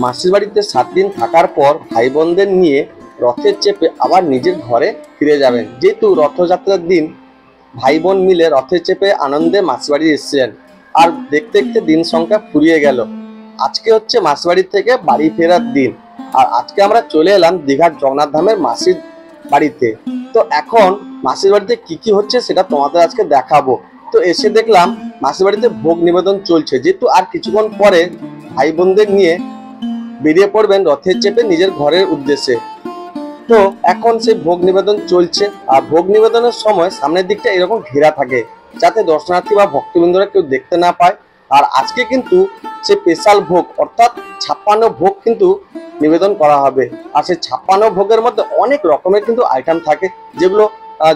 মাসির বাড়িতে 7 দিন থাকার পর ভাই বোনদের নিয়ে রথের চেপে আবার নিজের ঘরে ফিরে যাবেন। যেহেতু রথযাত্রার দিন ভাই বোন মিলে রথে চেপে আনন্দে মাসির বাড়ি এসেছিলেন, আর দেখতে দেখতে দিন সংখ্যা ফুরিয়ে গেল। আজকে হচ্ছে মাসির বাড়ি থেকে বাড়ি ফেরার দিন। আর আজকে আমরা চলে এলাম দীঘার জগন্নাথ ধামের মাসির বাড়িতে। তো এখন মাসির বাড়িতে কি কি হচ্ছে সেটা তোমাদের আজকে দেখাবো। তো এসে দেখলাম মাসির বাড়িতে ভোগ নিবেদন চলছে, যেহেতু আর কিছুক্ষণ পরে ভাই বোনদের নিয়ে বেরিয়ে পড়বেন রথের চেপে নিজের ঘরের উদ্দেশ্যে। তো এখন সেই ভোগ নিবেদন চলছে, আর ভোগ নিবেদনের সময় সামনের দিকটা এরকম ঘেরা থাকে যাতে দর্শনার্থী বা ভক্তবৃন্দরা কেউ দেখতে না পায়। আর আজকে কিন্তু সে স্পেশাল ভোগ অর্থাৎ 56 ভোগ কিন্তু নিবেদন করা হবে। আর সেই 56 ভোগের মধ্যে অনেক রকমের কিন্তু আইটেম থাকে, যেগুলো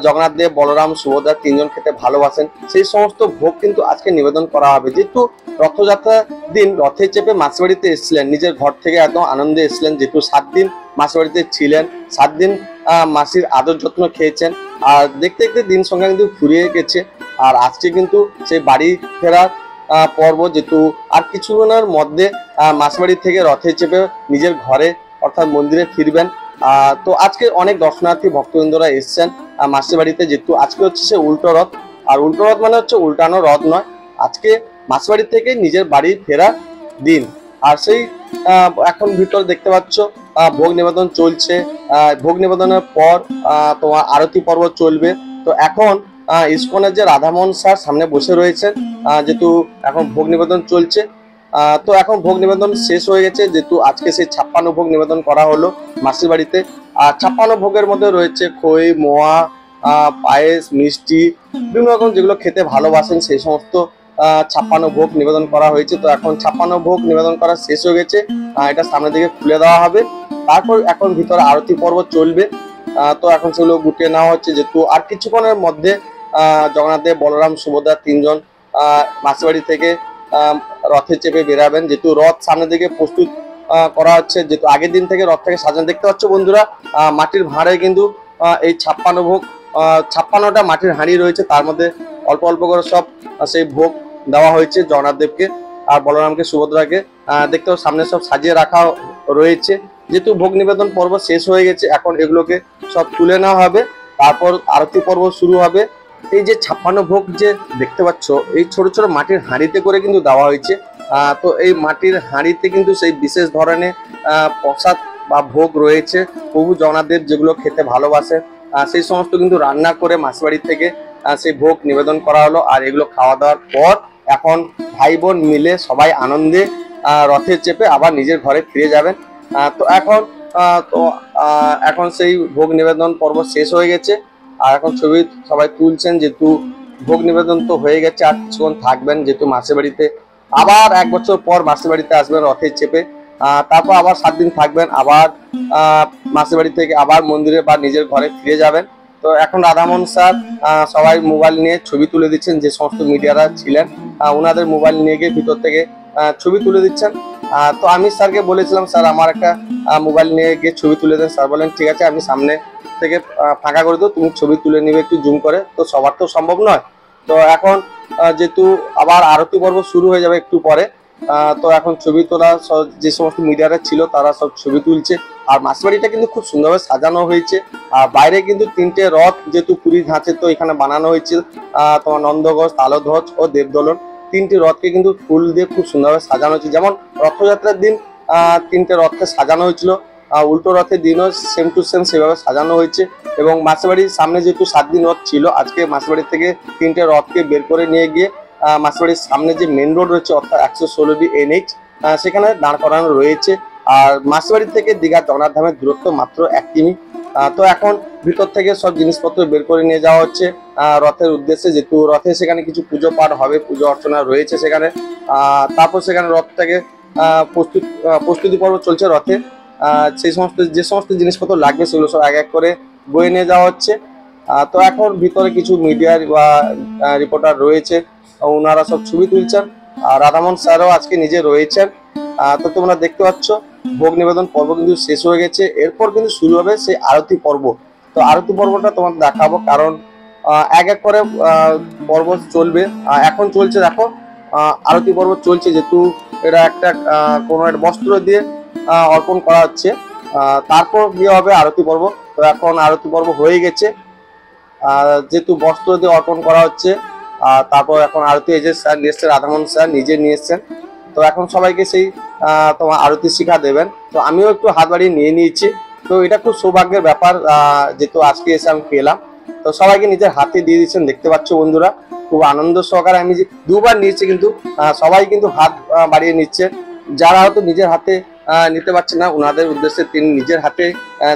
জগন্নাথ দেব, বলরাম, সুভদ্রা তিনজন খেতে ভালোবাসেন। সেই সমস্ত ভোগ কিন্তু আজকে নিবেদন করা হবে। যেহেতু রথযাত্রার দিন রথে চেপে মাসির বাড়িতে এসেছিলেন, নিজের ঘর থেকে একদম আনন্দে এসেছিলেন। যেহেতু 7 দিন মাসির বাড়িতে ছিলেন, 7 দিন মাসির আদর যত্ন খেয়েছেন। আর দেখতে দেখতে দিন সংখ্যা কিন্তু ফুরিয়ে গেছে। আর আজকে কিন্তু সেই বাড়ি ফেরার পর্ব, যেহেতু আর কিছুক্ষণের মধ্যে মাসির বাড়ি থেকে রথে চেপে নিজের ঘরে অর্থাৎ মন্দিরে ফিরবেন। তো আজকে অনেক দর্শনার্থী ভক্তবৃন্দরা এসছেন মাসির বাড়িতে, যেহেতু আজকে হচ্ছে সে উল্টো রথ। আর উল্টো রথ মানে হচ্ছে উল্টানো রথ নয়, আজকে মাসির বাড়ি থেকে নিজের বাড়ি ফেরার দিন। আর সেই এখন ভিতরে দেখতে পাচ্ছ ভোগ নিবেদন চলছে। ভোগ নিবেদনের পর তোমার আরতি পর্ব চলবে। তো এখন ইসকনের যে রাধামোহন স্যার সামনে বসে রয়েছেন, যেহেতু এখন ভোগ নিবেদন চলছে। তো এখন ভোগ নিবেদন শেষ হয়ে গেছে, যেহেতু আজকে সেই 56 ভোগ নিবেদন করা হলো মাসির বাড়িতে। আর 56 ভোগের মধ্যে রয়েছে খই, মোয়া, পায়েস, মিষ্টি, বিভিন্ন রকম যেগুলো খেতে ভালোবাসেন সেই সমস্ত 56 ভোগ নিবেদন করা হয়েছে। তো এখন 56 ভোগ নিবেদন করা শেষ হয়ে গেছে, এটা সামনের দিকে খুলে দেওয়া হবে। তারপর এখন ভিতরে আরতি পর্ব চলবে। তো এখন সেগুলো গুটিয়ে নেওয়া হচ্ছে, যেহেতু আর কিছুক্ষণের মধ্যে জগন্নাথ দেব, বলরাম, সুভদ্রা তিনজন মাসির বাড়ি থেকে রথে চেপে বেরাবেন। যেহেতু রথ সামনের দিকে প্রস্তুত করা হচ্ছে, যেহেতু আগের দিন থেকে রথ থেকে সাজানো। দেখতে পাচ্ছ বন্ধুরা, মাটির ভাঁড়ে কিন্তু এই 56 ভোগ, 56টা মাটির হাঁড়ি রয়েছে, তার মধ্যে অল্প অল্প করে সব সেই ভোগ দেওয়া হয়েছে জগন্নাথ দেবকে আর বলরামকে, সুভদ্রাকে। দেখতে সামনে সব সাজিয়ে রাখা রয়েছে। যেহেতু ভোগ নিবেদন পর্ব শেষ হয়ে গেছে, এখন এগুলোকে সব তুলে নেওয়া হবে, তারপর আরতি পর্ব শুরু হবে। এই যে 56 ভোগ যে দেখতে পাচ্ছ, এই ছোট ছোট মাটির হাঁড়িতে করে কিন্তু দেওয়া হয়েছে। তো এই মাটির হাঁড়িতে কিন্তু সেই বিশেষ ধরনের প্রসাদ বা ভোগ রয়েছে প্রভু জগন্নাথ দেব যেগুলো খেতে ভালোবাসে, সেই সমস্ত কিন্তু রান্না করে মাসির বাড়ি থেকে সেই ভোগ নিবেদন করা হলো। আর এগুলো খাওয়া দাওয়ার পর এখন ভাই বোন মিলে সবাই আনন্দে রথে চেপে আবার নিজের ঘরে ফিরে যাবেন। তো এখন সেই ভোগ নিবেদন পর্ব শেষ হয়ে গেছে। আর এখন ছবি সবাই তুলছেন, যেহেতু ভোগ নিবেদন তো হয়ে গেছে, আর কিছুক্ষণ থাকবেন। যেহেতু মাসির বাড়িতে আবার 1 বছর পর মাসির বাড়িতে আসবেন রথে চেপে, তারপর আবার 7 দিন থাকবেন, আবার মাসির বাড়ি থেকে আবার মন্দিরে বা নিজের ঘরে ফিরে যাবেন। তো এখন রাধামোহন স্যার সবাই মোবাইল নিয়ে ছবি তুলে দিচ্ছেন, যে সমস্ত মিডিয়ারা ছিলেন ওনাদের মোবাইল নিয়ে গিয়ে ভিতর থেকে ছবি তুলে দিচ্ছেন। তো আমি স্যারকে বলেছিলাম, স্যার আমার একটা মোবাইল নিয়ে গিয়ে ছবি তুলে দেন। স্যার বলেন ঠিক আছে, আমি সামনে থেকে ফাঁকা করে দেবো, তুমি ছবি তুলে নিবে একটু জুম করে। তো সবার তো সম্ভব নয়। তো এখন যেহেতু আবার আরতি পর্ব শুরু হয়ে যাবে একটু পরে, তো এখন ছবি তোলা যে সমস্ত মিডিয়ারা ছিল তারা সব ছবি তুলছে। আর মাসির বাড়িটা কিন্তু খুব সুন্দরভাবে সাজানো হয়েছে। আর বাইরে কিন্তু 3টে রথ যেহেতু পুরী ধাঁচে তো এখানে বানানো হয়েছে, তোমার নন্দঘোষ, তালধ্বজ ও দেবদলন 3টি রথকে কিন্তু ফুল দিয়ে খুব সুন্দরভাবে সাজানো হয়েছে। যেমন রথযাত্রার দিন 3টে রথকে সাজানো হয়েছিল, উল্টো রথের দিনও সেম টু সেম সেভাবে সাজানো হয়েছে। এবং মাসির বাড়ির সামনে যেহেতু 7 দিন রথ ছিল, আজকে মাসির বাড়ি থেকে 3টে রথকে বের করে নিয়ে গিয়ে মাসির বাড়ির সামনে যে মেন রোড রয়েছে অর্থাৎ 116B NH, সেখানে দাঁড় করানো রয়েছে। আর মাসির বাড়ি থেকে দীঘা জগন্নাথ ধামের দূরত্ব মাত্র 1 কিমি। তো এখন ভিতর থেকে সব জিনিসপত্র বের করে নিয়ে যাওয়া হচ্ছে রথের উদ্দেশ্যে, যেহেতু রথে সেখানে কিছু পুজো পাঠ হবে, পুজো অর্চনা রয়েছে সেখানে। তারপর সেখানে রথটাকে প্রস্তুতি পর্ব চলছে রথে। সেই সমস্ত যে সমস্ত জিনিসপত্র লাগবে সেগুলো সব এক এক করে বয়ে নিয়ে যাওয়া হচ্ছে। তো এখন ভিতরে কিছু মিডিয়ার বা রিপোর্টার রয়েছে, ওনারা সব ছবি তুলছেন। আর রাধামোহন স্যারও আজকে নিজে রয়েছেন। তো তোমরা দেখতে পাচ্ছ ভোগ নিবেদন পর্ব কিন্তু শেষ হয়ে গেছে, এরপর কিন্তু শুরু হবে সেই আরতি পর্ব। তো আরতি পর্বটা তোমাদের দেখাবো, কারণ এক এক করে পর্ব চলবে। এখন চলছে দেখো আরতি পর্ব চলছে, যেহেতু এটা একটা কোনো একটা বস্ত্র দিয়ে অর্পণ করা হচ্ছে। তারপর কি হবে আরতি পর্ব। তো এখন আরতি পর্ব হয়ে গেছে, যেহেতু বস্ত্র দিয়ে অর্পণ করা হচ্ছে। তারপর এখন আরতি এই যে স্যার নিয়ে এসছেন, রাধামোহন স্যার নিজে নিয়ে এসছেন। তো এখন সবাইকে সেই তোমার আরতি শিক্ষা দেবেন। তো আমিও একটু হাত বাড়িয়ে নিয়ে নিয়েছি। তো এটা খুব সৌভাগ্যের ব্যাপার, যেহেতু আজকে এসে আমি পেলাম। তো সবাইকে নিজের হাতে দিয়ে দিচ্ছেন, দেখতে পাচ্ছ বন্ধুরা। খুব আনন্দ সহকারে আমি যে দুবার নিয়েছি, কিন্তু সবাই কিন্তু হাত বাড়িয়ে নিচ্ছে। যারা হয়তো নিজের হাতে নিতে পারছে না, ওনাদের উদ্দেশ্যে তিনি নিজের হাতে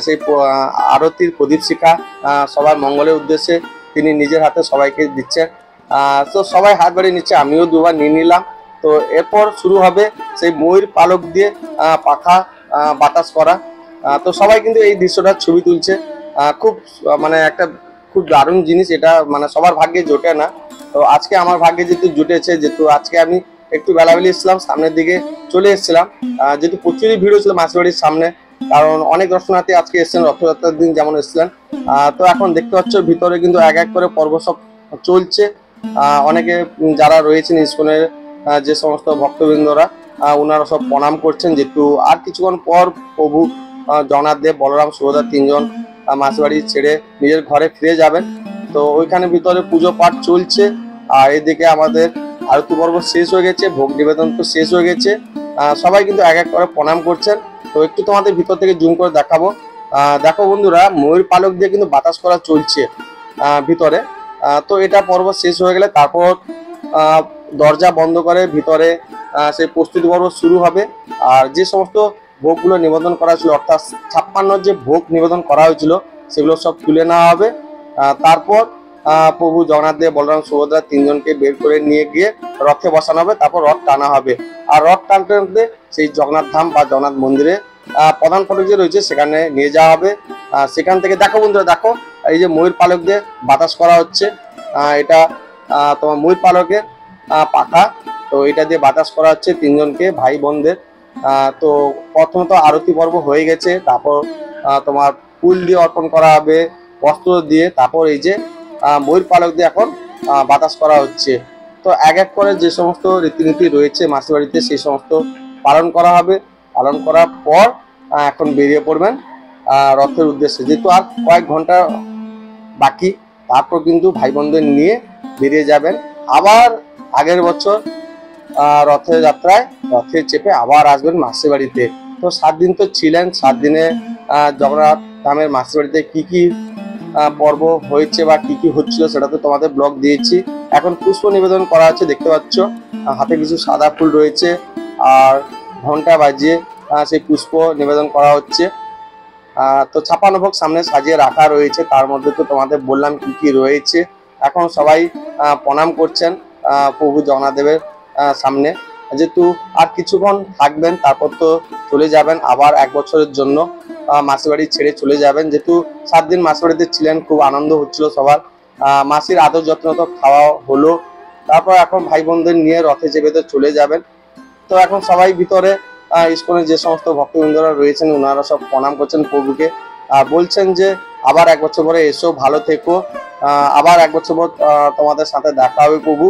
সেই আরতির প্রদীপ শিখা সবার মঙ্গলের উদ্দেশ্যে তিনি নিজের হাতে সবাইকে দিচ্ছেন। তো সবাই হাত বাড়িয়ে নিচ্ছে, আমিও দুবার নিয়ে নিলাম। তো এরপর শুরু হবে সেই ময়ূর পালক দিয়ে পাখা বাতাস করা। তো সবাই কিন্তু এই দৃশ্যটার ছবি তুলছে। খুব মানে একটা খুব দারুণ জিনিস এটা, মানে সবার ভাগ্যে জোটে না। তো আজকে আমার ভাগ্যে যেহেতু জুটেছে, যেহেতু আজকে আমি একটু বেলাবেলি এসেছিলাম, সামনের দিকে চলে এসেছিলাম, যেহেতু প্রচুরই ভিড় হয়েছিল মাসিবাড়ির সামনে, কারণ অনেক দর্শনার্থী আজকে এসেছেন রথযাত্রার দিন যেমন এসেছিলেন। তো এখন দেখতে পাচ্ছ ভিতরে কিন্তু এক এক করে পর্ব সব চলছে। অনেকে যারা রয়েছেন ইসকনের যে সমস্ত ভক্তবৃন্দরা, ওনারা সব প্রণাম করছেন, যেহেতু আর কিছুক্ষণ পর প্রভু জগন্নাথ দেব, বলরাম, সুভদ্রা তিনজন মাসিবাড়ি ছেড়ে নিজের ঘরে ফিরে যাবেন। তো ওইখানে ভিতরে পুজো পাঠ চলছে। আর এদিকে আমাদের আরতি পর্ব শেষ হয়ে গেছে, ভোগ নিবেদন তো শেষ হয়ে গেছে। সবাই কিন্তু এক এক করে প্রণাম করছেন। তো একটু তোমাদের ভিতর থেকে জুম করে দেখাবো। দেখো বন্ধুরা, ময়ূর পালক দিয়ে কিন্তু বাতাস করা চলছে ভিতরে। তো এটা পর্ব শেষ হয়ে গেলে তারপর দরজা বন্ধ করে ভিতরে সেই প্রস্তুতি পর্ব শুরু হবে। আর যে সমস্ত ভোগগুলো নিবেদন করা হয়েছিল, অর্থাৎ 56 যে ভোগ নিবেদন করা হয়েছিল, সেগুলো সব তুলে নেওয়া হবে। তারপর প্রভু জগন্নাথ দেব, বলরাম, সুভদ্রা তিনজনকে বের করে নিয়ে গিয়ে রথে বসানো হবে। তারপর রথ টানা হবে। আর রথ টানতে টানতে সেই জগন্নাথ ধাম বা জগন্নাথ মন্দিরে প্রধান ফটক যে রয়েছে সেখানে নিয়ে যাওয়া হবে। সেখান থেকে দেখো বন্ধুরা, দেখো এই যে ময়ূর পালক দিয়ে বাতাস করা হচ্ছে। এটা তোমার ময়ূর পালকের পাখা। তো এটা দিয়ে বাতাস করা হচ্ছে তিনজনকে, ভাই বোনদের। তো প্রথমত আরতি পর্ব হয়ে গেছে, তারপর তোমার ফুল দিয়ে অর্পণ করা হবে, বস্ত্র দিয়ে। তারপর এই যে ময়ূর পালক দিয়ে এখন বাতাস করা হচ্ছে। তো এক এক করে যে সমস্ত রীতিনীতি রয়েছে মাসিবাড়িতে, সেই সমস্ত পালন করা হবে। পালন করার পর এখন বেরিয়ে পড়বেন রথের উদ্দেশ্যে, যেহেতু আর কয়েক ঘন্টা বাকি। তারপর কিন্তু ভাই বোনদের নিয়ে বেরিয়ে যাবেন আবার আগের বছর রথের যাত্রায়, রথে চেপে আবার আসবেন মাসিবাড়িতে। তো 7 দিন তো ছিলেন, 7 দিনে জগন্নাথ ধামের মাসিবাড়িতে কি কি পর্ব হয়েছে বা কি কি হচ্ছিল সেটা তো তোমাদের ব্লগ দিয়েছি। এখন পুষ্প নিবেদন করা হচ্ছে, দেখতে পাচ্ছ হাতে কিছু সাদা ফুল রয়েছে, আর ঘন্টা বাজিয়ে সেই পুষ্প নিবেদন করা হচ্ছে। তো 56 ভোগ সামনে সাজিয়ে রাখা রয়েছে, তার মধ্যে তো তোমাদের বললাম কি কি রয়েছে। এখন সবাই প্রণাম করছেন প্রভু জগন্নাথ দেবের সামনে, যেহেতু আর কিছুক্ষণ থাকবেন, তারপর তো চলে যাবেন আবার 1 বছরের জন্য মাসিবাড়ি ছেড়ে চলে যাবেন। যেহেতু 7 দিন মাসিবাড়িতে ছিলেন, খুব আনন্দ হচ্ছিল সবার। মাসির আদর যত্ন তো খাওয়া হলো। তারপর এখন ভাই বোনদের নিয়ে রথে চেপে তো চলে যাবেন। তো এখন সবাই ভিতরে ইসকনের যে সমস্ত ভক্তবৃন্দরা রয়েছেন, ওনারা সব প্রণাম করছেন প্রভুকে, বলছেন যে আবার 1 বছর পরে এসো, ভালো থেকো, আবার 1 বছর পর তোমাদের সাথে দেখা হবে প্রভু,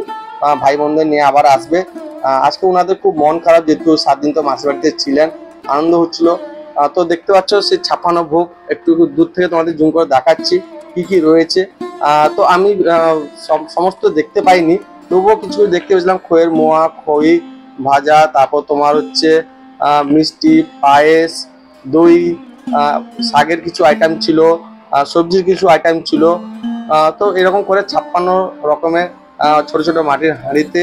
ভাই বোনদের নিয়ে আবার আসবে। আজকে ওনাদের খুব মন খারাপ, যেহেতু 7 দিন তো মাসির বাড়িতে ছিলেন, আনন্দ হচ্ছিল। তো দেখতে পাচ্ছ সেই 56 ভোগ একটু দূর থেকে তোমাদের জুম করে দেখাচ্ছি কি কি রয়েছে। তো আমি সমস্ত দেখতে পাইনি, তবুও কিছু দেখতে পেয়েছিলাম। খইয়ের মোয়া, খই ভাজা, তারপর তোমার হচ্ছে মিষ্টি, পায়েস, দই, শাকের কিছু আইটেম ছিল, সবজির কিছু আইটেম ছিল। তো এরকম করে 56 রকমের ছোট ছোট মাটির হাঁড়িতে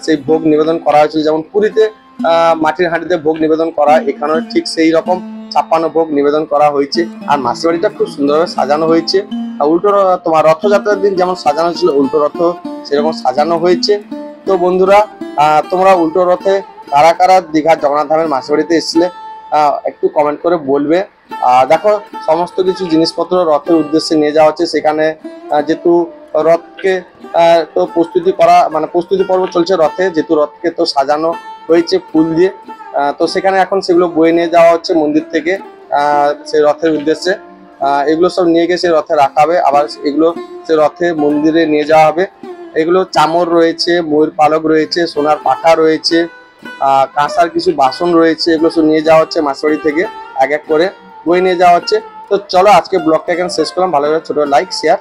সেই ভোগ নিবেদন করা হয়েছিল। যেমন পুরীতে মাটির হাঁড়িতে ভোগ নিবেদন করা, এখানেও ঠিক সেই রকম 56 ভোগ নিবেদন করা হয়েছে। আর মাসির বাড়িটা খুব সুন্দরভাবে সাজানো হয়েছে। উল্টো তোমার রথযাত্রার দিন যেমন সাজানো ছিল, উল্টো রথ সেরকম সাজানো হয়েছে। তো বন্ধুরা, তোমরা উল্টো রথে কারা কারা দীঘার জগন্নাথ ধামের মাসিবাড়িতে এসেছিলে একটু কমেন্ট করে বলবে। দেখো সমস্ত কিছু জিনিসপত্র রথের উদ্দেশ্যে নিয়ে যাওয়া হচ্ছে সেখানে, যেহেতু রথকে তো প্রস্তুতি করা, মানে প্রস্তুতি পর্ব চলছে রথে, যেহেতু রথকে তো সাজানো হয়েছে ফুল দিয়ে। তো সেখানে এখন সেগুলো বয়ে নিয়ে যাওয়া হচ্ছে মন্দির থেকে সেই রথের উদ্দেশ্যে। এগুলো সব নিয়ে গিয়ে সেই রথে রাখা হবে, আবার এগুলো সে রথে মন্দিরে নিয়ে যাওয়া হবে। এগুলো চামর রয়েছে, ময়ূর পালক রয়েছে, সোনার পাখা রয়েছে, কাঁসার কিছু বাসন রয়েছে, এগুলো সব নিয়ে যাওয়া হচ্ছে মাসিবাড়ি থেকে, এক এক করে বই নিয়ে যাওয়া হচ্ছে। তো চলো আজকে ব্লগটা এখানে শেষ করলাম। ভালো লাগে ছোট লাইক শেয়ার।